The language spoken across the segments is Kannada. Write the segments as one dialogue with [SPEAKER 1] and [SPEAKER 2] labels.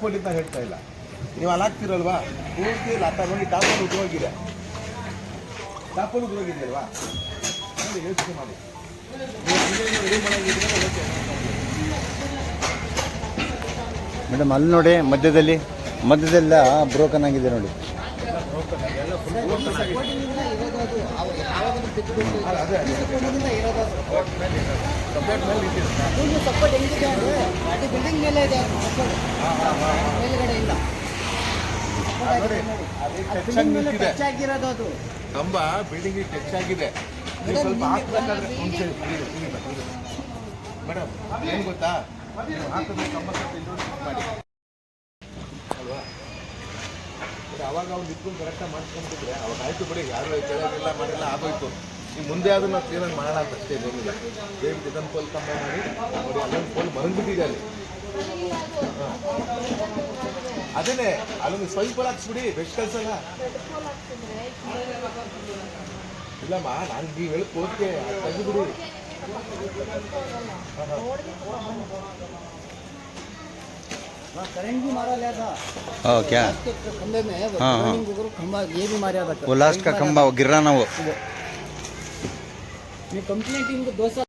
[SPEAKER 1] ಹಾಕ್ಬಿಟ್ಟು ನಾನು ಹೇಳ್ತಾ ಇಲ್ಲ. ನೀವು ಅಲ್ಲಿ ಹಾಕ್ತಿರಲ್ವಾ ಪೂರ್ತಿ ಲಾಟ ನೋಡಿ ಟಾಪಲ್ಲಿ ಉದ್ರೋಗಿದೆ, ಟಾಪಲ್ಲಿ ಉದ್ರೋಗಿದೆಯಲ್ವಾ ನೋಡಿ ಯೋಚನೆ ಮಾಡಿ. ರೆಡಿ ಮಾಡೋಂಗಿದ್ರೆ ಓಕೆ
[SPEAKER 2] ಮೇಡಮ್. ಅಲ್ಲಿ ನೋಡಿ ಮಧ್ಯದೆಲ್ಲ ಬ್ರೋಕನ್ ಆಗಿದೆ ನೋಡಿ.
[SPEAKER 1] ಕಂಬ ಬಿಲ್ಡಿಂಗ್ ಟಚ್ ಆಗಿದೆ. ಸ್ವಲ್ಪ ಹಾಕ್ಬೇಕಾದ್ರೆ ಮೇಡಮ್ ಏನು ಗೊತ್ತಾ, ನೀವು ಹಾಕಿದ್ರೆ ಕಂಬ ಮಾಡಿ ಅಲ್ವಾ, ಅವಾಗ ಅವ್ನು ಇಟ್ಕೊಂಡು ಕರೆಕ್ಟಾಗಿ ಮಾಡ್ಕೊಂಡ್ಬಿಟ್ಟಿದ್ರೆ ಅವಾಗ ಆಯ್ತು ಬಿಡಿ, ಯಾರು ಕೆಳಗೆಲ್ಲ ಮಾಡಿಲ್ಲ ಆಗೋಯ್ತು. ನೀವು ಮುಂದೆ ಆದ್ರೂ ನಾವು ಕ್ಲೀನಾಗಿ ಮಾಡೋಣ ಅಂತ ಅಷ್ಟೇ, ಏನಿಲ್ಲ. ದಯವಿಟ್ಟು ಇದನ್ನು ಪೋಲ್ ಕಂಬ ಮಾಡಿ ನೋಡಿ, ಅಲ್ಲೊಂದು ಪೋಲ್ ಮರಂಗ್ಬಿಟ್ಟಿದೆ ಅಲ್ಲಿ. ಅದೇನೆ ಅಲ್ಲೊಂದು ಸ್ವಲ್ಪ ಹಾಕ್ಸ್ಬಿಡಿ, ಬೆಸ್ಟ್ ಕಳ್ಸಲ್ಲ. ಇಲ್ಲಮ್ಮ, ನಾನು ನೀವು ಹೇಳಕ್ ಓಕೆ ತೆಗೆದುಬಿಡಿ.
[SPEAKER 3] करंट भी मारा गया था।
[SPEAKER 2] क्या
[SPEAKER 3] खंबे में खंबा ये भी मारा था।
[SPEAKER 2] वो लास्ट का खंबा वो गिर रहा ना, वो
[SPEAKER 3] मैं कंपनी टीम को 2 साल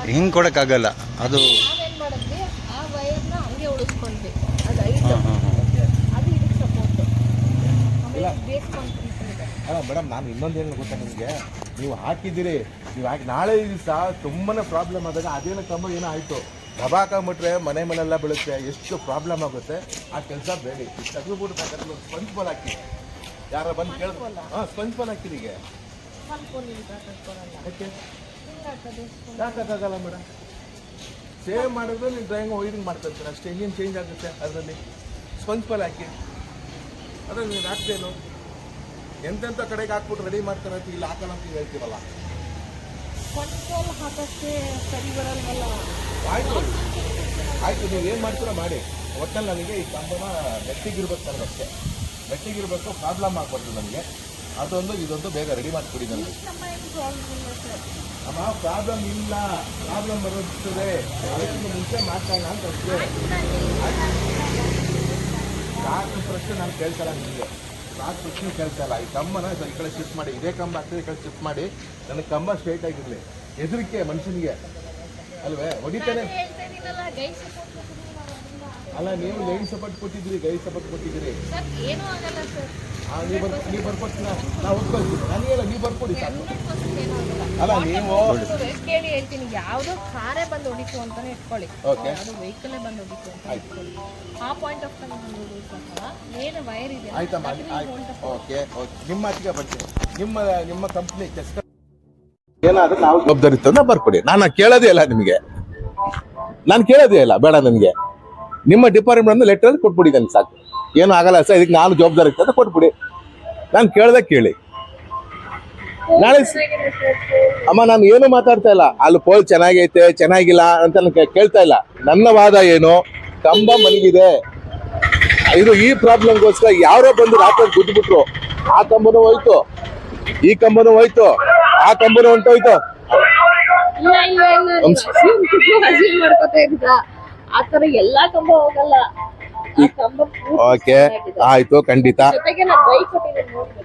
[SPEAKER 2] ಹಿಂಗೆ ಕೊಡೋಕ್ಕಾಗಲ್ಲ ಅದು.
[SPEAKER 1] ಅಲ್ಲ ಮೇಡಮ್, ನಾನು ಇನ್ನೊಂದೇನು ಗೊತ್ತಾ ನಿಮಗೆ, ನೀವು ಹಾಕಿದ್ದೀರಿ, ನೀವು ಹಾಕಿ ನಾಳೆ ದಿವಸ ತುಂಬಾ ಪ್ರಾಬ್ಲಮ್ ಆದಾಗ ಅದೇನೋ ಕಂಬ ಏನೋ ಆಯಿತು ದಬಾಕೊಂಬಿಟ್ರೆ ಮನೆಲ್ಲ ಬೀಳುತ್ತೆ, ಎಷ್ಟು ಪ್ರಾಬ್ಲಮ್ ಆಗುತ್ತೆ. ಆ ಕೆಲಸ ಬೇಡಿ, ತೆಗೆದುಬಿಟ್ಟು ಬೇಕಾದ್ರೆ ಸ್ಪಂಜ್ ಬಾಲ್ ಹಾಕಿ. ಯಾರ ಬಂದು ಕೇಳ, ಸ್ಪಂಜ್ ಬಾಲ್ ಹಾಕಿರಿ. ಈಗ ಯಾಕಾಗಲ್ಲ ಮೇಡಮ್, ಸೇವ್ ಮಾಡಿದ್ರೆ ನೀವು ಡ್ರಾಯಿಂಗ್ ವೈರಿಂಗ್ ಮಾಡ್ತಾ ಇರ್ತೀರ ಅಷ್ಟೇ, ಇನ್ನೇನು ಚೇಂಜ್ ಆಗುತ್ತೆ ಅದರಲ್ಲಿ. ಸ್ಪಂಜ್ ಬಾಲ್ ಹಾಕಿ, ಅದ್ರಲ್ಲಿ ನೀವು ಹಾಕ್ತೇನು ಎಂತೆಂಥ ಕಡೆಗೆ ಹಾಕ್ಬಿಟ್ಟು ರೆಡಿ ಮಾಡ್ತಾರೆ ಅಂತ ಇಲ್ಲಿ ಹಾಕಲ್ಲ ಅಂತ ಹೇಳ್ತೀವಲ್ಲ. ಆಯ್ತು ನೀವು ಏನು ಮಾಡ್ತೀರ ಮಾಡಿ, ಒಟ್ಟಲ್ಲಿ ನನಗೆ ಈ ಕಂಬನ ಗಟ್ಟಿಗಿರ್ಬೇಕು ಸರ್, ಅಷ್ಟೇ ಗಟ್ಟಿಗಿರ್ಬೇಕು, ಪ್ರಾಬ್ಲಮ್ ಆಗ್ಬಾರ್ದು ನನಗೆ. ಅದೊಂದು ಇದೊಂದು ಬೇಗ ರೆಡಿ ಮಾಡಿಕೊಡಿ ನನಗೆ. ಅಮ್ಮ ಪ್ರಾಬ್ಲಮ್ ಇಲ್ಲ, ಪ್ರಾಬ್ಲಮ್ ಬರುತ್ತದೆ, ಅದಕ್ಕಿಂತ ಮುಂಚೆ ಮಾಡ್ತಾಯಿಲ್ಲ ಅಂತ ಅಷ್ಟೇ. ಸಾಕು ಪ್ರಶ್ನೆ ನಾನು ಕೇಳ್ತಾರ ನಿಮಗೆ, ಸಾಕು ಪ್ರಶ್ನೆ ಕೇಳ್ತಾ ಇಲ್ಲ. ಈ ಕಂಬನ ಈ ಕಡೆ ಶಿಫ್ಟ್ ಮಾಡಿ, ಇದೇ ಕಂಬ ಆಗ್ತದೆ, ಈ ಕಡೆ ಶಿಫ್ಟ್ ಮಾಡಿ. ನನಗೆ ಕಂಬ ಸ್ಟ್ರೈಟ್ ಆಗಿರಲಿ, ಹೆದರಿಕೆ ಮನುಷ್ಯನಿಗೆ ಅಲ್ವೇ, ಹೊಡಿತಾನೆ. ಅಲ್ಲ, ನೀವು ಲೈನ್ ಸಪೋರ್ಟ್ ಕೊಟ್ಟಿದ್ದೀರಿ, ಗೈ ಸಪೋರ್ಟ್ ಕೊಟ್ಟಿದ್ದೀರಿ. ನೀವು ಬರ್ಕೊಡ್ತೀನಿ, ನಾವು ಒಪ್ಕೊಳ್ತೀವಿ. ನನಗೇಳ ನೀವು ಬರ್ಕೊಡಿ ಸಾಕು. ಅಲ್ಲ ನೀವು
[SPEAKER 4] ಕೇಳಿ ಹೇಳ್ತೀನಿ, ಯಾವುದೋ ಕಾರೇ ಬಂದು ಹೊಡಿತು ಅಂತಾನೆ ಇಟ್ಕೊಳ್ಳಿ, ಯಾವುದೋ ವೆಹಿಕಲೇ ಬಂದು ಹೊಡಿತು ಅಂತ ಇಟ್ಕೊಳ್ಳಿ. ಆ ಪಾಯಿಂಟ್ ಆಫ್ ಟೈಮ್ ಏನು ವೈರ್ ಇದೆ
[SPEAKER 1] ಆಯ್ತಮ್ಮ, ಓಕೆ ಓಕೆ, ನಿಮ್ಮ ಮಾತಿಗೆ ಬರ್ತೀನಿ. ನಿಮ್ಮ ಕಂಪ್ನಿ ಏನಾದ್ರೂ ನಾವು ಜವಾಬ್ದಾರಿ ತಂದು ಬರ್ಕೊಡಿ. ನಾನು ಕೇಳೋದೇ ಇಲ್ಲ ನಿಮಗೆ, ನಾನು ಕೇಳೋದೇ ಇಲ್ಲ, ಬೇಡ ನನಗೆ. ನಿಮ್ಮ ಡಿಪಾರ್ಟ್ಮೆಂಟ್ ಲೆಟರ್ ಕೊಟ್ಬಿಡಿ ನನಗೆ ಸಾಕು. ಏನು ಆಗಲ್ಲ ಸರ್, ಇದಕ್ಕೆ ನಾನು ಜವಾಬ್ದಾರಿ ಅಂತ ಕೊಟ್ಬಿಡಿ. ನಾನು ಕೇಳ್ದೆ ಕೇಳಿ. ನಾಳೆ ಅಮ್ಮ ನಾನು ಏನು ಮಾತಾಡ್ತಾ ಇಲ್ಲ, ಅಲ್ಲಿ ಪೋಲ್ ಚೆನ್ನಾಗೈತೆ ಚೆನ್ನಾಗಿಲ್ಲ ಅಂತ ಕೇಳ್ತಾ ಇಲ್ಲ. ನನ್ನ ವಾದ ಏನು, ಕಂಬ ಮಲಗಿದೆ, ಇದು ಈ ಪ್ರಾಬ್ಲಮ್ಗೋಸ್ಕರ ಯಾರೋ ಬಂದು ರಾತ್ರಿ ಗುದ್ದುಬಿಟ್ರು. ಆ ಕಂಬನೂ ಹೋಯ್ತು, ಈ ಕಂಬನೂ ಹೋಯ್ತು, ಆ ಕಂಬನೂ ಹೊಂಟೋಯ್ತು.
[SPEAKER 4] ಆತರ ಎಲ್ಲಾ ಕಂಬ ಹೋಗಲ್ಲ.
[SPEAKER 1] ಓಕೆ ಆಯ್ತು, ಖಂಡಿತ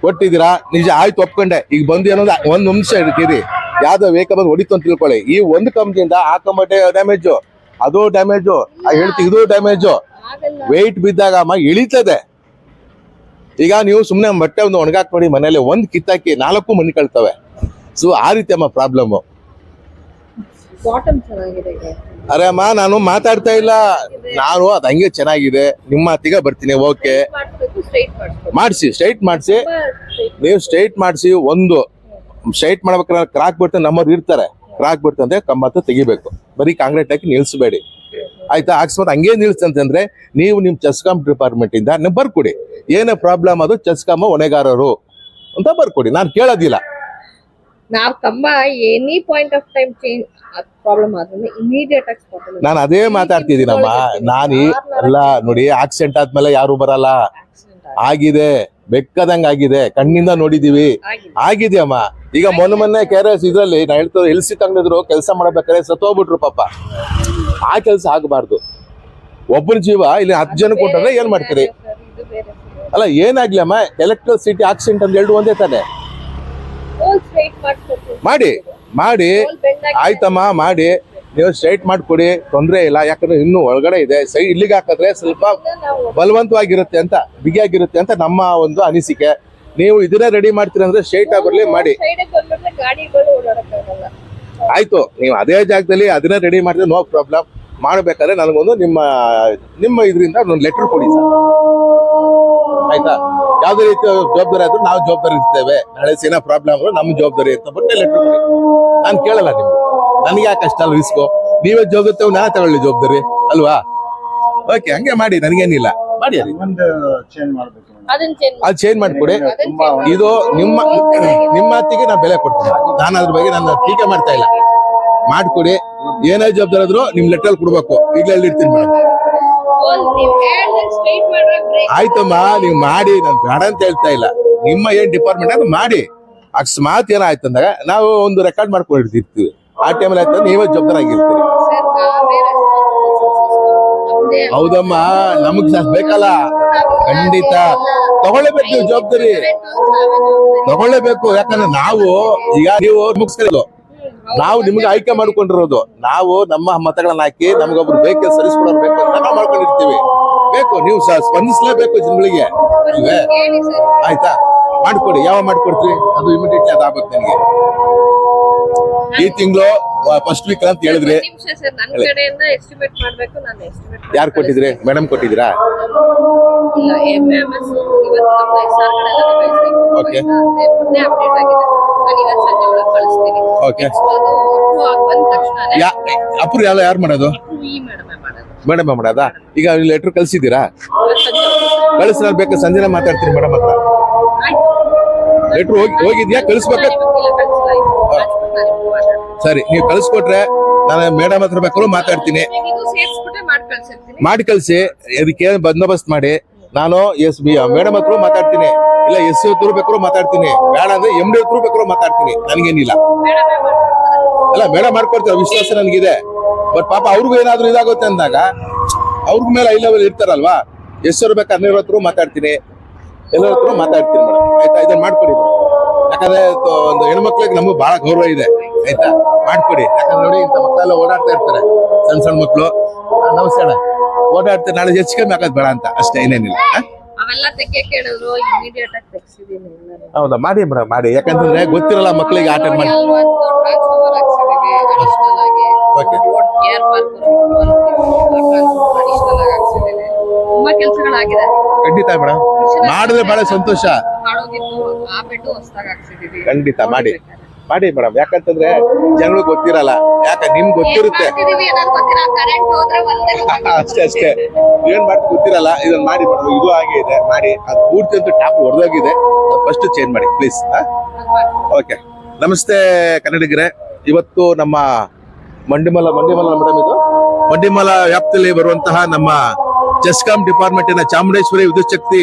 [SPEAKER 1] ಕೊಟ್ಟಿದ್ದೀರಾ, ನಿಜ ಆಯ್ತು, ಒಪ್ಕೊಂಡೆ. ಈಗ ಬಂದು ಏನೋ ಒಂದ್ ನಿಮಿಷ ಇರ್ತೀರಿ, ಯಾವ್ದೋ ವೇಕ ಬಂದು ಹೊಡಿತು ಅಂತ ತಿಳ್ಕೊಳ್ಳಿ. ಈ ಒಂದು ಕಂಬದಿಂದ ಆ ಕಂಬ ಡ್ಯಾಮೇಜು, ಅದು ಡ್ಯಾಮೇಜು, ಹೇಳ್ತೀವಿ ಇದು ಡ್ಯಾಮೇಜು. ವೆಯ್ಟ್ ಬಿದ್ದಾಗ ಅಮ್ಮ ಇಳಿತದೆ. ಈಗ ನೀವು ಸುಮ್ಮನೆ ಬಟ್ಟೆ ಒಂದು ಒಣಗಾಕ್ ನೋಡಿ ಮನೇಲಿ, ಒಂದು ಕಿತ್ತಾಕಿ 4 ಮನೆ ಕಳ್ತವೆ. ಸೊ ಆ ರೀತಿ ಅಮ್ಮ ಪ್ರಾಬ್ಲಮ್ಮು. ಅರೆ ಅಮ್ಮ ನಾನು ಮಾತಾಡ್ತಾ ಇಲ್ಲ, ನಾನು ಅದು ಹಂಗೆ ಚೆನ್ನಾಗಿದೆ, ನಿಮ್ಮ ಮಾತಿಗೆ ಬರ್ತೀನಿ. ಓಕೆ ಮಾಡಿಸಿ, ಸ್ಟ್ರೈಟ್ ಮಾಡಿಸಿ, ನೀವು ಸ್ಟ್ರೈಟ್ ಮಾಡಿಸಿ. ಒಂದು ಸ್ಟ್ರೈಟ್ ಮಾಡ್ಬೇಕಾದ್ರೆ ಕ್ರಾಕ್ ಬಿಡ್ತಾರೆ, ನಮ್ಮವ್ರು ಇರ್ತಾರೆ, ಕ್ರಾಕ್ ಬಿಡ್ತಂದ್ರೆ ಕಂಬತ್ತ ತೆಗಿಬೇಕು, ಬರೀ ಕಾಂಕ್ರೀಟ್ ಹಾಕಿ ನಿಲ್ಸಬೇಡಿ ಆಯ್ತಾ. ಅಕಸ್ಮಾತ್ ಹಂಗೆ ನಿಲ್ಸಂತಂದ್ರೆ ನೀವು ನಿಮ್ಮ ಚೆಸ್ಕಾಂ ಡಿಪಾರ್ಟ್ಮೆಂಟ್ ಇಂದ ನೀವು ಬರ್ಕೊಡಿ, ಏನೇ ಪ್ರಾಬ್ಲಮ್ ಅದು ಚೆಸ್ಕಾಂ ಹೊಣೆಗಾರರು ಅಂತ ಬರ್ಕೊಡಿ. ನಾನು ಕೇಳೋದಿಲ್ಲ.
[SPEAKER 4] ನಾವು ಕಂಬ any point of time change problem ಆದ್ರೆ ಇಮಿಡಿಯೇಟ್ ಆಗಿ
[SPEAKER 1] ನಾನು ಅದೇ ಮಾತಾಡ್ತಿದ್ದೀನಮ್ಮ. ನಾನು ಅಲ್ಲ ನೋಡಿ, ಆಕ್ಸಿಡೆಂಟ್ ಆದ್ಮೇಲೆ ಯಾರು ಬರಲ್ಲ, ಆಗಿದೆ ಬೆಕ್ಕದಂಗ ಆಗಿದೆ, ಕಣ್ಣಿಂದ ನೋಡಿದೀವಿ. ಆಗಿದೆಯಮ್ಮ. ಈಗ ಮೊನ್ನೆ KRS ಇದ್ರಲ್ಲಿ ನಾ ಹೇಳ್ತಾರೆ ಎಲ್ಸಿ ತಂದಿದ್ರು, ಕೆಲಸ ಮಾಡ್ಬೇಕಾದ್ರೆ ಸತ್ತೋಗ್ಬಿಟ್ರು ಪಾಪ. ಆ ಕೆಲಸ ಆಗಬಾರ್ದು. ಒಬ್ಬನ ಜೀವ ಇಲ್ಲಿ 10 ಜನ ಕೊಟ್ಟರೆ ಏನ್ ಮಾಡ್ತೀರಿ? ಅಲ್ಲ ಏನಾಗ್ಲಿ ಅಮ್ಮ, ಎಲೆಕ್ಟ್ರಿಸಿಟಿ ಆಕ್ಸಿಡೆಂಟ್ ಅಂತ 2 ಒಂದೇ ತಾನೆ. ಮಾಡಿ ಮಾಡಿ ಆಯ್ತಮ್ಮ, ಮಾಡಿ ನೀವು ಸ್ಟ್ರೈಟ್ ಮಾಡ್ಕೊಡಿ, ತೊಂದ್ರೆ ಇಲ್ಲ. ಯಾಕಂದ್ರೆ ಇನ್ನು ಒಳಗಡೆ ಇದೆ, ಸೈಡ್ ಇಲ್ಲಿಗೆ ಹಾಕಿದ್ರೆ ಸ್ವಲ್ಪ ಬಲವಂತವಾಗಿರುತ್ತೆ ಅಂತ, ಬಿಗಿಯಾಗಿರುತ್ತೆ ಅಂತ ನಮ್ಮ ಒಂದು ಅನಿಸಿಕೆ. ನೀವು ಇದನ್ನೇ ರೆಡಿ ಮಾಡ್ತೀರಿ ಅಂದ್ರೆ ಸ್ಟ್ರೈಟ್ ಆಗಿ ಬರ್ಲಿ, ಮಾಡಿ. ಆಯ್ತು, ನೀವು ಅದೇ ಜಾಗದಲ್ಲಿ ಅದನ್ನೇ ರೆಡಿ ಮಾಡಿದ್ರೆ ನೋ ಪ್ರಾಬ್ಲಮ್. ಮಾಡ್ಬೇಕಾದ್ರೆ ನನಗೊಂದು ನಿಮ್ಮ ಇದರಿಂದ ಒಂದು ಲೆಟರ್ ಕೊಡಿ ಸರ್, ಆಯ್ತಾ? ಯಾವ್ದೇ ರೀತಿ ಜವಾಬ್ದಾರಿ ಆದ್ರೂ ನಾವು ಜವಾಬ್ದಾರಿ ಇರ್ತೇವೆ. ನಾಳೆ ಏನೋ ಪ್ರಾಬ್ಲಮ್ ಆದ್ರೂ ನಮ್ಮ ಜವಾಬ್ದಾರಿ ಅಂತ ಬಟ್ ಲೆಟರ್ ಕೊಡಿ. ನಾನು ಕೇಳಲ್ಲ ನಿಮ್ಗೆ, ನನಗೆ ಯಾಕೆ ಅಷ್ಟಲ್ಲ ರಿಸ್ಕು? ನೀವೇ ಜವಾಬ್ದಾರಿ ನಾ ತಗೊಳ್ಳಿ ಜವಾಬ್ದಾರಿ ಅಲ್ವಾ? ಓಕೆ, ಹಂಗೆ ಮಾಡಿ, ನನಗೇನಿಲ್ಲ. ಮಾಡಿ ಅದು ಚೇಂಜ್ ಮಾಡ್ಕೊಡಿ. ಇದು ನಿಮ್ಮ ಮಾತಿಗೆ ನಾನು ಬೆಲೆ ಕೊಡ್ತೀನಿ. ನಾನು ಅದ್ರ ಬಗ್ಗೆ ನನ್ನ ಟೀಕೆ ಮಾಡ್ತಾ ಇಲ್ಲ. ಮಾಡ್ಕೊಡಿ, ಏನೇ ಜವಾಬ್ದಾರಿ ಆದ್ರೂ ನಿಮ್ ಲೆಟರ್ ಕೊಡ್ಬೇಕು. ಈಗಲೇ ಇರ್ತೀನಿ ಮೇಡಮ್. ಆಯ್ತಮ್ಮ, ನೀವು ಮಾಡಿ, ನಾನು ಬೇಡ ಅಂತ ಹೇಳ್ತಾ ಇಲ್ಲ. ನಿಮ್ಮ ಏನ್ ಡಿಪಾರ್ಟ್ಮೆಂಟ್ ಅದು ಮಾಡಿ. ಅಕಸ್ಮಾತ್ ಏನಾಯ್ತು ಅಂದಾಗ ನಾವು ಒಂದು ರೆಕಾರ್ಡ್ ಮಾಡ್ಕೊಂಡಿರ್ತೀವಿ. ಆ ಟೈಮಲ್ಲಿ ಆಯ್ತು ನೀವೇ ಜವಾಬ್ದಾರಿ ಆಗಿರ್ತೀರಿ. ಹೌದಮ್ಮ, ನಮಗ್ ಬೇಕಲ್ಲ, ಖಂಡಿತ ತಗೊಳ್ಳೇಬೇಕು ಜವಾಬ್ದಾರಿ, ತಗೊಳ್ಳೇಬೇಕು. ಯಾಕಂದ್ರೆ ನಾವು ಈಗ ನೀವು ಮುಗಿಸ್ಕೊಳ್ಳೋದು, ನಾವು ನಿಮ್ಗೆ ಆಯ್ಕೆ ಮಾಡ್ಕೊಂಡಿರೋದು. ನಾವು ನಮ್ಮ ಮತಗಳನ್ನ ಹಾಕಿ ನಮಗೊಬ್ರು ಬೇಕು, ಸರಿಸ್ಕೊಡೋರು ಬೇಕು ಅಂತ ನಾವು ಮಾಡ್ಕೊಂಡಿರ್ತೀವಿ. ಬೇಕು, ನೀವು ಸ್ಪಂದಿಸ್ಲೇಬೇಕು ಜನಗಳಿಗೆ, ಅಲ್ವೇ? ಆಯ್ತಾ, ಮಾಡ್ಕೊಡಿ. ಯಾವ ಮಾಡ್ಕೊಡ್ತೀವಿ ಅದು ಇಮಿಡಿಯೇಟ್ಲಿ ಅದಾಗುತ್ತೆ ನನಗೆ. ಈ ತಿಂಗಳು ಫಸ್ಟ್ ವೀಕ್ ಅಂತ ಹೇಳಿದ್ರಿ. ಯಾರು ಕೊಟ್ಟಿದ್ರಿ? ಮೇಡಮ್ ಕೊಟ್ಟಿದ್ದೀರಾ? Okay okay. ಅಪ್ರೂವ್ ಯಾರು ಮಾಡೋದು? ಮೇಡಮ್ ಮಾಡೋದಾ? ಈಗ ಲೆಟರ್ ಕಳ್ಸಿದ್ದೀರಾ? ಕಳಿಸ್ರ ಬೇಕಾ? ಸಂಜೆನ ಮಾತಾಡ್ತೀನಿ ಮೇಡಮ್ ಹತ್ರ. ಲೆಟರ್ ಹೋಗಿದ್ಯಾ? ಕಳಿಸ್ಬೇಕಾ? ಸರಿ, ನೀವು ಕಳಿಸ್ಕೊಟ್ರೆ ನಾನು ಮೇಡಮ್ ಹತ್ರ ಬೇಕಾದ್ರೂ ಮಾತಾಡ್ತೀನಿ. ಮಾಡಿ ಕಳ್ಸಿ. ಅದಕ್ಕೆ ಬಂದೋಬಸ್ತ್ ಮಾಡಿ. ನಾನು ಮೇಡಮ್ ಹತ್ರ ಮಾತಾಡ್ತೀನಿ, ಇಲ್ಲ SC ಹತ್ರ ಬೇಕಾದ್ರೂ ಮಾತಾಡ್ತೀನಿ. ಬೇಡ ಅಂದ್ರೆ MD ಹತ್ರ ಬೇಕಾದ್ರೂ ಮಾತಾಡ್ತೀನಿ. ನನಗೇನಿಲ್ಲ. ಅಲ್ಲ, ಮೇಡಮ್ ಮಾಡ್ಕೊಡ್ತಾರೆ, ವಿಶ್ವಾಸ ನನಗಿದೆ. ಬಟ್ ಪಾಪ ಅವ್ರಿಗೂ ಏನಾದ್ರು ಇದಾಗುತ್ತೆ ಅಂದಾಗ ಅವ್ರಿಗ ಮೇಲೆ ಹೈ ಲೆವೆಲ್ ಇರ್ತಾರಲ್ವಾ. SC ಬೇಕಾ 12 ಹತ್ರ ಮಾತಾಡ್ತೀನಿ, ಎಲ್ಲರ ಹತ್ರ ಮಾತಾಡ್ತೀನಿ ಮೇಡಮ್. ಆಯ್ತಾ, ಇದನ್ನ ಮಾಡ್ಕೊಡಿ ಮೇಡಮ್. ಯಾಕಂದ್ರೆ ಒಂದು ಹೆಣ್ಮಕ್ಳಿಗೆ ನಮ್ಗೆ ಬಹಳ ಗೌರವ ಇದೆ. ಆಯ್ತಾ, ಮಾಡ್ಕೊಡಿ. ಯಾಕಂದ್ರೆ ನೋಡಿ, ಇಂಥ ಮಕ್ಕಳೆಲ್ಲ ಓಡಾಡ್ತಾ ಇರ್ತಾರೆ, ಸಣ್ಣ ಮಕ್ಕಳು. ನಮಸ್ತೆ ಅಣ್ಣ, ಓಡಾಡ್ತಾರೆ. ನಾಳೆ ಹೆಚ್ಚು ಕಮ್ಮಿ ಆಗೋದು ಬೇಡ ಅಂತ ಅಷ್ಟೇ, ಏನೇನಿಲ್ಲ. ಹೌದಾ? ಮಾಡಿ ಮೇಡಮ್, ಮಾಡಿ. ಯಾಕಂತಂದ್ರೆ ಗೊತ್ತಿರಲ್ಲ ಮಕ್ಕಳಿಗೆ ಆಟ ಮಾಡಿ. ಓಕೆ, ಖಂಡಿತ ಮೇಡಮ್, ಮಾಡಿದ್ರೆ ಬಹಳ ಸಂತೋಷ. ಖಂಡಿತ ಮಾಡಿ ಮಾಡಿ ಮೇಡಮ್. ಯಾಕಂತಂದ್ರೆ ಜನಗಳಿಗೆ ಗೊತ್ತಿರಲ್ಲ. ಯಾಕೆ ನಿಮ್ಗೆ ಗೊತ್ತಿರುತ್ತೆ ಅಷ್ಟೇ ಅಷ್ಟೇ, ಏನ್ ಮಾಡ್ತೀವಿ ಗೊತ್ತಿರಲ್ಲ. ಇದನ್ನ ಮಾಡಿ ಮೇಡಮ್, ಇದು ಹಾಗೆ ಇದೆ ಮಾಡಿ. ಅದು ಪೂರ್ತಿ ಅಂತೂ ಟಾಪ್ ಹೊಡೆದೋಗಿದೆ. ಫಸ್ಟ್ ಚೇಂಜ್ ಮಾಡಿ ಪ್ಲೀಸ್. ಓಕೆ, ನಮಸ್ತೆ ಕನ್ನಡಿಗರೇ. ಇವತ್ತು ನಮ್ಮ ಮಂಡಿಮಲ ಮೇಡಮ್, ಇದು ಮಂಡಿಮಲ ವ್ಯಾಪ್ತಿಯಲ್ಲಿ ಬರುವಂತಹ ನಮ್ಮ ಚೆಸ್ಕಾಂ ಡಿಪಾರ್ಟ್ಮೆಂಟಿನ ಚಾಮುಂಡೇಶ್ವರಿ ವಿದ್ಯುತ್ ಶಕ್ತಿ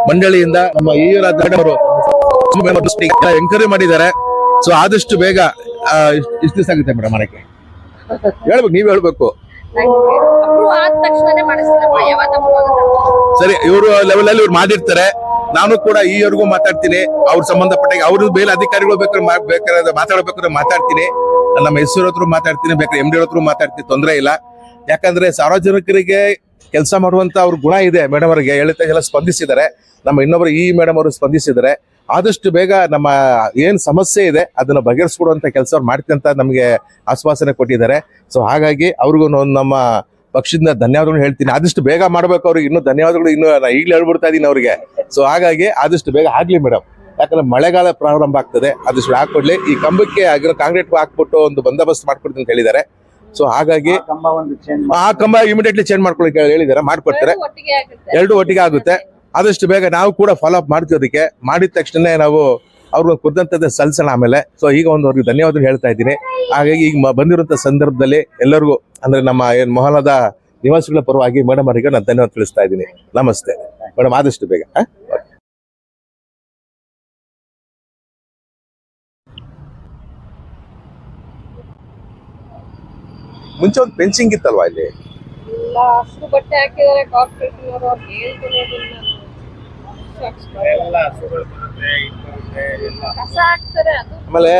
[SPEAKER 1] ಮಂಡಳಿಯಿಂದ ನಮ್ಮ ಅವರು ಎಂಕ್ವೈರಿ ಮಾಡಿದ್ದಾರೆ. ಸೊ ಆದಷ್ಟು ಬೇಗ ಎಷ್ಟು ದಿವಸ ಆಗುತ್ತೆ ಮೇಡಮ್ ಮಾಡಕ್ಕೆ? ಹೇಳ್ಬೇಕು, ನೀವ್ ಹೇಳ್ಬೇಕು. ಸರಿ, ಇವರು ಲೆವೆಲ್ ಅಲ್ಲಿ ಇವ್ರು ಮಾಡಿರ್ತಾರೆ. ನಾನು ಕೂಡ ಈವರೆಗೂ ಮಾತಾಡ್ತೀನಿ. ಅವ್ರ ಸಂಬಂಧಪಟ್ಟ ಅವ್ರ ಬೇರೆ ಅಧಿಕಾರಿಗಳು ಬೇಕಾದ್ರೆ ಮಾತಾಡ್ಬೇಕಾದ್ರೆ ಮಾತಾಡ್ತೀನಿ. ನಮ್ಮ SC ಹತ್ರ ಮಾತಾಡ್ತೀನಿ, ಬೇಕಾದ್ರೆ MD ಹತ್ರ ಮಾತಾಡ್ತೀನಿ, ತೊಂದರೆ ಇಲ್ಲ. ಯಾಕಂದ್ರೆ ಸಾರ್ವಜನಿಕರಿಗೆ ಕೆಲಸ ಮಾಡುವಂತ ಅವ್ರ ಗುಣ ಇದೆ. ಮೇಡಮ್ ಅವರಿಗೆ ಹೇಳಿದ ಎಲ್ಲ ಸ್ಪಂದಿಸಿದ್ದಾರೆ. ನಮ್ಮ ಇನ್ನೊಬ್ಬರು ಮೇಡಮ್ ಅವರು ಸ್ಪಂದಿಸಿದ್ದಾರೆ. ಆದಷ್ಟು ಬೇಗ ನಮ್ಮ ಏನ್ ಸಮಸ್ಯೆ ಇದೆ ಅದನ್ನ ಬಗೆಹರಿಸ್ಕೊಡುವಂತ ಕೆಲಸ ಅವ್ರು ಮಾಡ್ತೀನಿ ಅಂತ ನಮ್ಗೆ ಆಶ್ವಾಸನೆ ಕೊಟ್ಟಿದ್ದಾರೆ. ಸೊ ಹಾಗಾಗಿ ಅವ್ರಿಗೂ ನಮ್ಮ ಪಕ್ಷದಿಂದ ಧನ್ಯವಾದಗಳು ಹೇಳ್ತೀನಿ. ಆದಷ್ಟು ಬೇಗ ಮಾಡ್ಬೇಕು. ಅವ್ರಿಗೆ ಇನ್ನೂ ಧನ್ಯವಾದಗಳು ಇನ್ನೂ ಈಗಲೇ ಹೇಳ್ಬಿಡ್ತಾ ಇದೀನಿ ಅವ್ರಿಗೆ. ಸೊ ಹಾಗಾಗಿ ಆದಷ್ಟು ಬೇಗ ಆಗ್ಲಿ ಮೇಡಮ್. ಯಾಕಂದ್ರೆ ಮಳೆಗಾಲ ಪ್ರಾರಂಭ ಆಗ್ತದೆ, ಅದಷ್ಟು ಹಾಕೊಡ್ಲಿ. ಈ ಕಂಬಕ್ಕೆ ಕಾಂಕ್ರೀಟ್ ಹಾಕ್ಬಿಟ್ಟು ಒಂದು ಬಂದೋಬಸ್ತ್ ಮಾಡ್ಕೊಡ್ತೀನಿ ಅಂತ ಹೇಳಿದ್ದಾರೆ. ಸೊ ಹಾಗಾಗಿ ಆ ಕಂಬ ಇಮಿಡಿಯೇಟ್ಲಿ ಚೇಂಜ್ ಮಾಡ್ಕೊಳಕ್ಕೆ ಹೇಳಿದ್ದಾರೆ, ಮಾಡ್ಕೊಡ್ತಾರೆ. ಎರಡು ಒಟ್ಟಿಗೆ ಆಗುತ್ತೆ. ಆದಷ್ಟು ಬೇಗ ನಾವು ಕೂಡ ಫಾಲೋ ಅಪ್ ಮಾಡ್ತೀವಿ. ಅದಕ್ಕೆ ಮಾಡಿದ ತಕ್ಷಣ ನಾವು ಅವ್ರಿಗೆ ಕುರಿತಂತೆ ಸಲ್ಲಿಸೋಣ ಆಮೇಲೆ. ಸೊ ಈಗ ಅವ್ರಿಗೆ ಧನ್ಯವಾದ ಹೇಳ್ತಾ ಇದ್ದೀನಿ. ಹಾಗಾಗಿ ಈಗ ಬಂದಿರುವಂತ ಸಂದರ್ಭದಲ್ಲಿ ಎಲ್ಲರಿಗೂ ಅಂದ್ರೆ ನಮ್ಮ ಮೊಹಲ್ಲದ ನಿವಾಸಿಗಳ ಪರವಾಗಿ ಮೇಡಮ್ ಅವರಿಗೆ ನಾನು ಧನ್ಯವಾದ ತಿಳಿಸ್ತಾ ಇದ್ದೀನಿ. ನಮಸ್ತೆ ಮೇಡಮ್, ಆದಷ್ಟು ಬೇಗ ಮುಂಚೆ ಒಂದು ಫೆನ್ಸಿಂಗ್ ಇತ್ತಲ್ವಾ ಇಲ್ಲಿ?
[SPEAKER 4] ಇಲ್ಲ ಅಷ್ಟು ಬಟ್ಟೆ ಹಾಕಿದ್ದಾರೆ ಕಾರ್ಪೊರೇಷನ್ ಅವರು, ಅವ್ರಿಗೆ ಹೇಳ್ತೀನಿ ಕಸ ಹಾಕ್ತಾರೆ ಅದು.
[SPEAKER 1] ಆಮೇಲೆ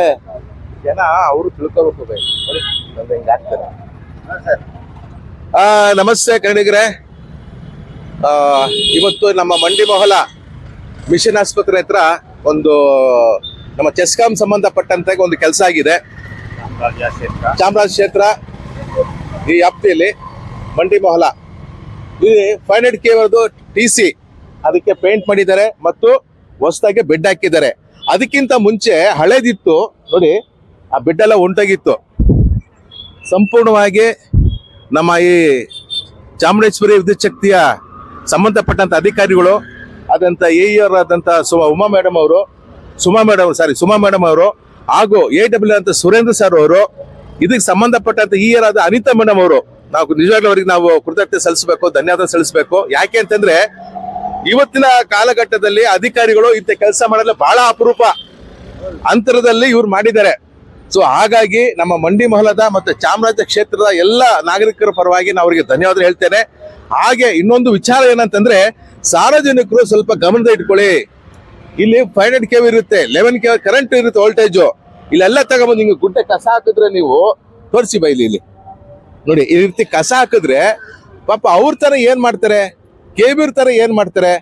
[SPEAKER 1] ಜನ ಅವರು ತಿಳ್ಕೋಬೇಕು ಬೈ. ನೋಡಿ, ನಮ್ದು ಹಿಂಗ್ ಹಾಕ್ತಾರೆ. ನಮಸ್ತೆ ಕನ್ನಡಿಗರೇ. ಇವತ್ತು ನಮ್ಮ ಮಂಡಿ ಮೊಹಲ ಮಿಷನ್ ಆಸ್ಪತ್ರೆ ಹತ್ರ ಒಂದು ನಮ್ಮ ಚೆಸ್ಕಾಂ ಸಂಬಂಧಪಟ್ಟಂತೆ ಒಂದು ಕೆಲಸ ಆಗಿದೆ. ಚಾಮರಾಜ ಕ್ಷೇತ್ರ ಈ ವ್ಯಾಪ್ತಿಯಲ್ಲಿ ಮಂಡಿ ಮೊಹಲ ಇಲ್ಲಿ 500K TC ಅದಕ್ಕೆ ಪೇಂಟ್ ಮಾಡಿದ್ದಾರೆ ಮತ್ತು ಹೊಸದಾಗಿ ಬೆಡ್ ಹಾಕಿದ್ದಾರೆ. ಅದಕ್ಕಿಂತ ಮುಂಚೆ ಹಳೇದಿತ್ತು ನೋಡಿ, ಆ ಬೆಡ್ ಎಲ್ಲ ಉಂಟಾಗಿತ್ತು. ಸಂಪೂರ್ಣವಾಗಿ ನಮ್ಮ ಈ ಚಾಮರಾಜೇಶ್ವರಿ ವಿದ್ಯುತ್ ಶಕ್ತಿಯ ಸಂಬಂಧಪಟ್ಟಂತ ಅಧಿಕಾರಿಗಳು ಆದಂತ AER ಆದಂತ ಸುಮಾ ಮೇಡಮ್ ಅವರು ಹಾಗೂ AW ಅಂತ ಸುರೇಂದ್ರ ಸರ್ ಅವರು, ಇದಕ್ಕೆ ಸಂಬಂಧಪಟ್ಟಂತ EER ಆದ ಅನಿತಾ ಮೇಡಮ್ ಅವರು, ನಾವು ನಿಜವಾಗ್ಲೂ ಅವರಿಗೆ ನಾವು ಕೃತಜ್ಞತೆ ಸಲ್ಲಿಸಬೇಕು, ಧನ್ಯವಾದ ಸಲ್ಲಿಸಬೇಕು. ಯಾಕೆ ಅಂತಂದ್ರೆ ಇವತ್ತಿನ ಕಾಲಘಟ್ಟದಲ್ಲಿ ಅಧಿಕಾರಿಗಳು ಇಂಥ ಕೆಲಸ ಮಾಡಲು ಬಹಳ ಅಪರೂಪ ಅಂತರದಲ್ಲಿ ಇವ್ರು ಮಾಡಿದ್ದಾರೆ. ಸೊ ಹಾಗಾಗಿ ನಮ್ಮ ಮಂಡಿ ಮೊಹಲದ ಮತ್ತು ಚಾಮರಾಜ ಕ್ಷೇತ್ರದ ಎಲ್ಲ ನಾಗರಿಕರ ಪರವಾಗಿ ನಾವು ಅವರಿಗೆ ಧನ್ಯವಾದ ಹೇಳ್ತೇನೆ. ಹಾಗೆ ಇನ್ನೊಂದು ವಿಚಾರ ಏನಂತಂದ್ರೆ, ಸಾರ್ವಜನಿಕರು ಸ್ವಲ್ಪ ಗಮನದ ಇಟ್ಕೊಳ್ಳಿ. ಇಲ್ಲಿ 500 KV ಇರುತ್ತೆ, 11 KV ಕರೆಂಟ್ ಇರುತ್ತೆ, ವೋಲ್ಟೇಜು. ಇಲ್ಲೆಲ್ಲ ತಗೊಂಬಂದು ಹಿಂಗೆ ಗುಡ್ಡೆ ಕಸ ಹಾಕಿದ್ರೆ ನೀವು ತೋರಿಸಿ ಬೈಲಿ, ಇಲ್ಲಿ ನೋಡಿ ಈ ರೀತಿ ಕಸ ಹಾಕಿದ್ರೆ ಪಾಪ ಅವ್ರ ತರ ಏನ್ ಮಾಡ್ತಾರೆ, ಕೇಬಿರ್ ತರ ಏನ್ ಮಾಡ್ತಾರೆ.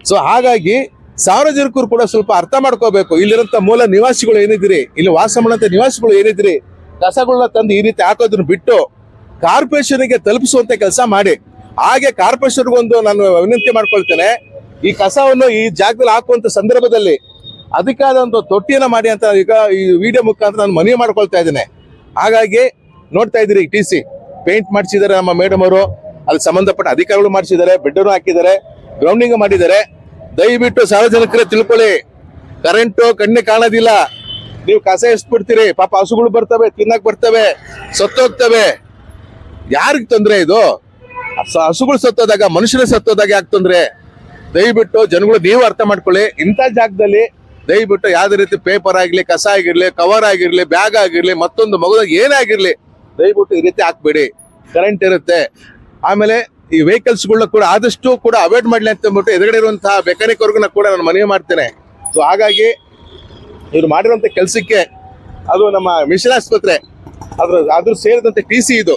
[SPEAKER 1] ಸೊ ಹಾಗಾಗಿ ಸಾರ್ವಜನಿಕರು ಕೂಡ ಸ್ವಲ್ಪ ಅರ್ಥ ಮಾಡ್ಕೋಬೇಕು. ಇಲ್ಲಿರಂತ ಮೂಲ ನಿವಾಸಿಗಳು ಏನಿದ್ದೀರಿ, ಇಲ್ಲಿ ವಾಸ ಮಾಡಂತ ನಿವಾಸಿಗಳು ಏನಿದ್ದೀರಿ, ಕಸಗಳನ್ನ ತಂದು ಈ ರೀತಿ ಹಾಕೋದನ್ನ ಬಿಟ್ಟು ಕಾರ್ಪೊರೇಷನ್ಗೆ ತಲುಪಿಸುವಂತ ಕೆಲಸ ಮಾಡಿ. ಹಾಗೆ ಕಾರ್ಪೊರೇಷನ್ಗೊಂದು ನಾನು ವಿನಂತಿ ಮಾಡ್ಕೊಳ್ತೇನೆ, ಈ ಕಸವನ್ನು ಈ ಜಾಗದಲ್ಲಿ ಹಾಕುವಂತ ಸಂದರ್ಭದಲ್ಲಿ ಅದಕ್ಕಾದ ಒಂದು ತೊಟ್ಟಿಯನ್ನ ಮಾಡಿ ಅಂತ ಈಗ ಈ ವಿಡಿಯೋ ಮುಖಾಂತರ ನಾನು ಮನವಿ ಮಾಡ್ಕೊಳ್ತಾ ಇದ್ದೇನೆ. ಹಾಗಾಗಿ ನೋಡ್ತಾ ಇದ್ದೀರಿ, TC ಪೇಂಟ್ ಮಾಡಿಸಿದ್ದಾರೆ ನಮ್ಮ ಮೇಡಮ್ ಅವರು, ಅಲ್ಲಿ ಸಂಬಂಧಪಟ್ಟ ಅಧಿಕಾರಿಗಳು ಮಾಡಿಸಿದ್ದಾರೆ, ಬೆಡ್ಡನ್ನು ಹಾಕಿದ್ದಾರೆ, ಗ್ರೌಂಡಿಂಗ್ ಮಾಡಿದ್ದಾರೆ. ದಯವಿಟ್ಟು ಸಾರ್ವಜನಿಕರೇ ತಿಳ್ಕೊಳ್ಳಿ, ಕರೆಂಟು ಕಣ್ಣೆ ಕಾಣೋದಿಲ್ಲ. ನೀವು ಕಸ ಎಸ್ಬಿಡ್ತೀರಿ, ಪಾಪ ಹಸುಗಳು ಬರ್ತವೆ, ತಿನ್ನಕ್ ಬರ್ತವೆ, ಸತ್ತೋಗ್ತವೆ. ಯಾರಿಗೆ ತೊಂದ್ರೆ ಇದು? ಹಸುಗಳು ಸತ್ತೋದಾಗ, ಮನುಷ್ಯರೇ ಸತ್ತೋದಾಗ ಯಾಕೆ ತೊಂದ್ರೆ? ದಯವಿಟ್ಟು ಜನಗಳು ನೀವು ಅರ್ಥ ಮಾಡ್ಕೊಳ್ಳಿ. ಇಂಥ ಜಾಗದಲ್ಲಿ ದಯವಿಟ್ಟು ಯಾವ್ದೇ ರೀತಿ ಪೇಪರ್ ಆಗಿರ್ಲಿ, ಕಸ ಆಗಿರ್ಲಿ, ಕವರ್ ಆಗಿರ್ಲಿ, ಬ್ಯಾಗ್ ಆಗಿರ್ಲಿ, ಮತ್ತೊಂದು ಮಗುದಾಗ ಏನೇ ಆಗಿರ್ಲಿ, ದಯವಿಟ್ಟು ಈ ರೀತಿ ಹಾಕ್ಬೇಡಿ. ಕರೆಂಟ್ ಇರುತ್ತೆ. ಆಮೇಲೆ ಈ ವೆಹಿಕಲ್ಸ್ ಗಳನ್ನ ಕೂಡ ಆದಷ್ಟು ಕೂಡ ಅವಾಯ್ಡ್ ಮಾಡ್ಲಿ ಅಂತ ಅಂದ್ಬಿಟ್ಟು ಎದುರುಗಡೆ ಇರುವಂತಹ ಮೆಕ್ಯಾನಿಕ್ ವರ್ಗನ ಕೂಡ ನಾನು ಮನವಿ ಮಾಡ್ತೇನೆ. ಸೊ ಹಾಗಾಗಿ ಇವ್ರು ಮಾಡಿರುವಂತ ಕೆಲಸಕ್ಕೆ ಅದು ನಮ್ಮ ಮಿಷನ್ ಆಸ್ಪತ್ರೆ ಅದ್ರ ಸೇರಿದಂತ TC ಇದು.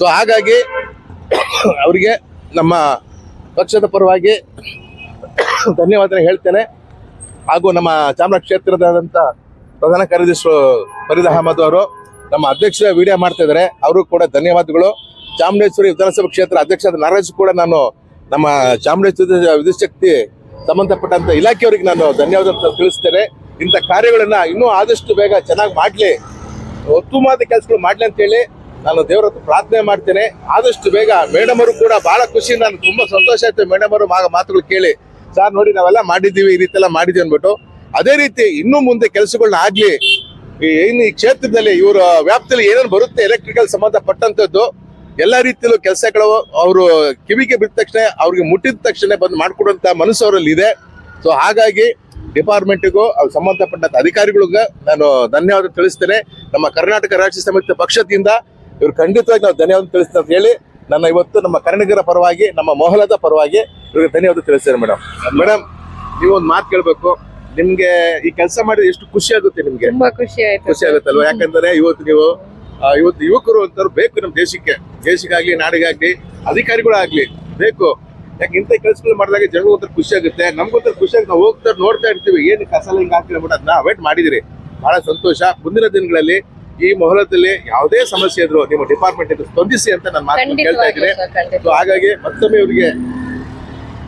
[SPEAKER 1] ಸೊ ಹಾಗಾಗಿ ಅವರಿಗೆ ನಮ್ಮ ಪಕ್ಷದ ಪರವಾಗಿ ಧನ್ಯವಾದ ಹೇಳ್ತೇನೆ. ಹಾಗೂ ನಮ್ಮ ಚಾಮರಾಜ ಕ್ಷೇತ್ರದಾದಂತ ಪ್ರಧಾನ ಕಾರ್ಯದರ್ಶಿ ಫರೀದ್ ಅಹಮದ್ ಅವರು ನಮ್ಮ ಅಧ್ಯಕ್ಷರ ವಿಡಿಯೋ ಮಾಡ್ತಾ ಇದ್ದಾರೆ, ಅವರು ಕೂಡ ಧನ್ಯವಾದಗಳು. ಚಾಮರಾಜೇಶ್ವರಿ ವಿಧಾನಸಭಾ ಕ್ಷೇತ್ರ ಅಧ್ಯಕ್ಷರಾದ ನಾಗರಾಜ್ ಕೂಡ ನಾನು ನಮ್ಮ ಚಾಮರಾಜೇಶ್ವರಿ ವಿದ್ಯುತ್ ಶಕ್ತಿ ಸಂಬಂಧಪಟ್ಟಂತ ಇಲಾಖೆಯವರಿಗೆ ನಾನು ಧನ್ಯವಾದ ತಿಳಿಸ್ತೇನೆ. ಇಂಥ ಕಾರ್ಯಗಳನ್ನ ಇನ್ನೂ ಆದಷ್ಟು ಬೇಗ ಚೆನ್ನಾಗಿ ಮಾಡ್ಲಿ, ಉತ್ತಮವಾದ ಕೆಲಸಗಳು ಮಾಡ್ಲಿ ಅಂತ ಹೇಳಿ ನಾನು ದೇವರ ಹತ್ರ ಪ್ರಾರ್ಥನೆ ಮಾಡ್ತೇನೆ. ಆದಷ್ಟು ಬೇಗ ಮೇಡಮ್ ಅವರು ಕೂಡ ಬಹಳ ಖುಷಿ, ನಾನು ತುಂಬಾ ಸಂತೋಷ ಆಯ್ತು ಮೇಡಮ್ ಅವರು ಮಾತುಗಳು ಕೇಳಿ. ಸರ್ ನೋಡಿ ನಾವೆಲ್ಲ ಮಾಡಿದ್ದೀವಿ, ಈ ರೀತಿ ಎಲ್ಲ ಮಾಡಿದ್ವಿ ಅನ್ಬಿಟ್ಟು. ಅದೇ ರೀತಿ ಇನ್ನೂ ಮುಂದೆ ಕೆಲಸಗಳನ್ನ ಆಗ್ಲಿ. ಈ ಕ್ಷೇತ್ರದಲ್ಲಿ ಇವರ ವ್ಯಾಪ್ತಿಯಲ್ಲಿ ಏನೇನು ಬರುತ್ತೆ ಎಲೆಕ್ಟ್ರಿಕಲ್ ಸಂಬಂಧಪಟ್ಟಂತದ್ದು ಎಲ್ಲ ರೀತಿಯಲ್ಲೂ ಕೆಲಸಗಳು ಅವರು ಕಿವಿಗೆ ಬಿದ್ದ ತಕ್ಷಣ, ಅವ್ರಿಗೆ ಮುಟ್ಟಿದ ತಕ್ಷಣ ಬಂದು ಮಾಡ್ಕೊಡುವಂತ ಮನಸ್ಸು ಅವರಲ್ಲಿ ಇದೆ. ಸೊ ಹಾಗಾಗಿ ಡಿಪಾರ್ಟ್ಮೆಂಟ್ಗೂ ಅವ್ರು ಸಂಬಂಧಪಟ್ಟಂತ ಅಧಿಕಾರಿಗಳಿಗೂ ನಾನು ಧನ್ಯವಾದ ತಿಳಿಸ್ತೇನೆ. ನಮ್ಮ ಕರ್ನಾಟಕ ರಾಜ್ಯ ಸಮಿತಿ ಪಕ್ಷದಿಂದ ಇವ್ರು ಖಂಡಿತವಾಗಿ ನಾವು ಧನ್ಯವಾದ ತಿಳಿಸ್ತೇನೆ ಅಂತ ಹೇಳಿ ನನ್ನ ಇವತ್ತು ನಮ್ಮ ಕನ್ನಡಿಗರ ಪರವಾಗಿ, ನಮ್ಮ ಮೊಹಲದ ಪರವಾಗಿ ಇವ್ರಿಗೆ ಧನ್ಯವಾದ ತಿಳಿಸ್ತೇನೆ. ಮೇಡಮ್ ನೀವು ಒಂದು ಮಾತು ಕೇಳ್ಬೇಕು. ನಿಮ್ಗೆ ಈ ಕೆಲಸ ಮಾಡಿದ್ರೆ ಎಷ್ಟು ಖುಷಿ ಆಗುತ್ತೆ? ನಿಮ್ಗೆ
[SPEAKER 4] ತುಂಬಾ ಖುಷಿ ಆಯ್ತು.
[SPEAKER 1] ಖುಷಿ ಆಗುತ್ತಲ್ವಾ? ಯಾಕಂದ್ರೆ ಇವತ್ತು ಯುವಕರು ಅಂತವ್ರು ಬೇಕು ನಮ್ಮ ದೇಶಕ್ಕಾಗ್ಲಿ, ನಾಡಿಗಾಗ್ಲಿ, ಅಧಿಕಾರಿಗಳಾಗ್ಲಿ ಬೇಕು. ಯಾಕೆ ಇಂಥ ಕೆಲಸಗಳು ಮಾಡಿದಾಗ ಜನಗಳು ಒಂಥರ ಖುಷಿ ಆಗುತ್ತೆ, ನಮ್ಗೊಂಥರ ಖುಷಿ ಆಗುತ್ತೆ. ನಾವು ಹೋಗ್ತಾ ನೋಡ್ತಾ ಇರ್ತೀವಿ, ಏನು ಕಸಲ ಹಿಂಗೆ ಹಾಕ್ತಿರ ಬಿಟ್ಟು ಅದನ್ನ ಅವಾಯ್ಡ್ ಮಾಡಿದಿರಿ, ಬಹಳ ಸಂತೋಷ. ಮುಂದಿನ ದಿನಗಳಲ್ಲಿ ಈ ಮೊಹಲದಲ್ಲಿ ಯಾವುದೇ ಸಮಸ್ಯೆ ಇದ್ರು ನಿಮ್ಮ ಡಿಪಾರ್ಟ್ಮೆಂಟ್ ಸ್ಪಂದಿಸಿ ಅಂತ ನಾನು ಮಾತು ಕೇಳ್ತಾ ಇದ್ದೀನಿ. ಹಾಗಾಗಿ ಮತ್ತೊಮ್ಮೆ ಇವರಿಗೆ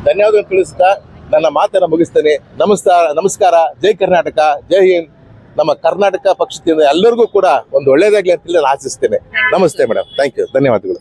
[SPEAKER 1] ಧನ್ಯವಾದ ತಿಳಿಸ್ತಾ ನನ್ನ ಮಾತನ್ನ ಮುಗಿಸ್ತೇನೆ. ನಮಸ್ಕಾರ. ಜೈ ಕರ್ನಾಟಕ, ಜೈ ಹಿಂದ್. ನಮ್ಮ ಕರ್ನಾಟಕ ಪಕ್ಷದಿಂದ ಎಲ್ಲರಿಗೂ ಕೂಡ ಒಂದು ಒಳ್ಳೇದಾಗ್ಲಿ ಅಂತ ನಾನು ಆಶಿಸ್ತೇನೆ. ನಮಸ್ತೆ ಮೇಡಮ್, ಥ್ಯಾಂಕ್ ಯು, ಧನ್ಯವಾದಗಳು.